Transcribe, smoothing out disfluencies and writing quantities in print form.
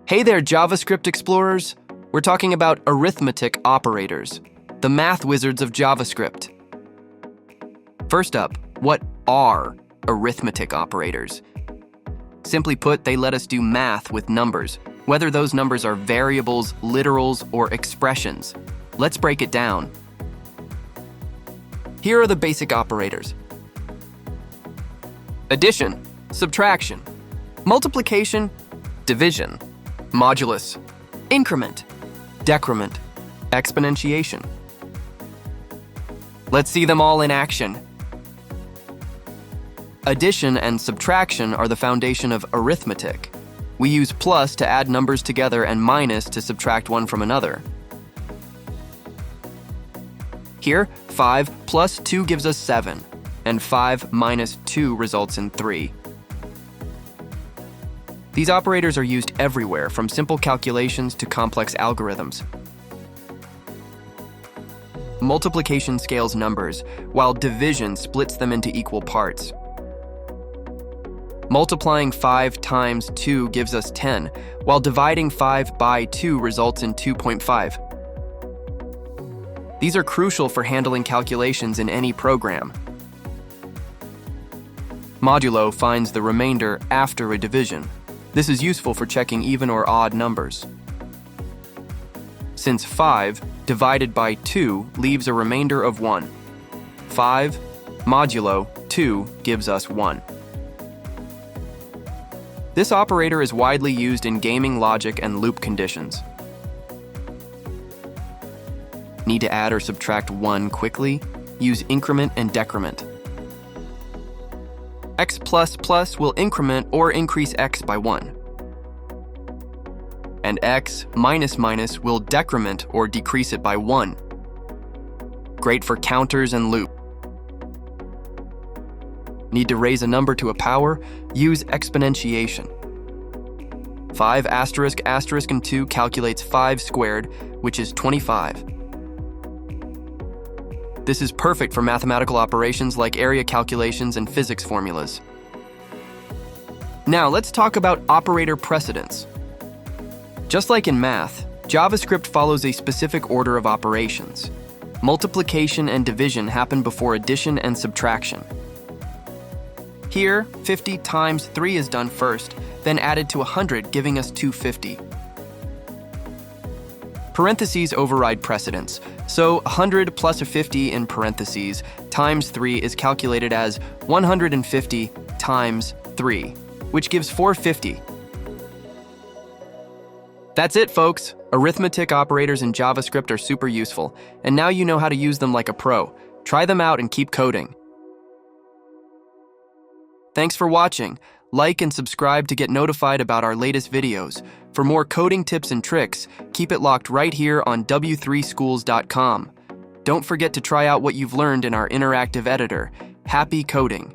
Hey there, JavaScript explorers! We're talking about arithmetic operators, the math wizards of JavaScript. First up, what are arithmetic operators? Simply put, they let us do math with numbers, whether those numbers are variables, literals, or expressions. Let's break it down. Here are the basic operators: addition, subtraction, multiplication, division, modulus, increment, decrement, exponentiation. Let's see them all in action. Addition and subtraction are the foundation of arithmetic. We use plus to add numbers together and minus to subtract one from another. Here, 5 plus 2 gives us 7, and 5 minus 2 results in 3. These operators are used everywhere, from simple calculations to complex algorithms. Multiplication scales numbers, while division splits them into equal parts. Multiplying 5 times 2 gives us 10, while dividing 5 by 2 results in 2.5. These are crucial for handling calculations in any program. Modulo finds the remainder after a division. This is useful for checking even or odd numbers. Since 5 divided by 2 leaves a remainder of 1, 5 modulo 2 gives us 1. This operator is widely used in gaming logic and loop conditions. Need to add or subtract 1 quickly? Use increment and decrement. X plus plus will increment or increase x by 1. And x minus minus will decrement or decrease it by 1. Great for counters and loop. Need to raise a number to a power? Use exponentiation. 5 asterisk asterisk and 2 calculates 5 squared, which is 25. This is perfect for mathematical operations like area calculations and physics formulas. Now let's talk about operator precedence. Just like in math, JavaScript follows a specific order of operations. Multiplication and division happen before addition and subtraction. Here, 50 times 3 is done first, then added to 100, giving us 250. Parentheses override precedence, so 100 plus a 50 in parentheses times 3 is calculated as 150 times 3, which gives 450. That's it, folks. Arithmetic operators in JavaScript are super useful, and now you know how to use them like a pro. Try them out and keep coding. Thanks for watching. Like and subscribe to get notified about our latest videos. For more coding tips and tricks, keep it locked right here on w3schools.com. Don't forget to try out what you've learned in our interactive editor. Happy coding!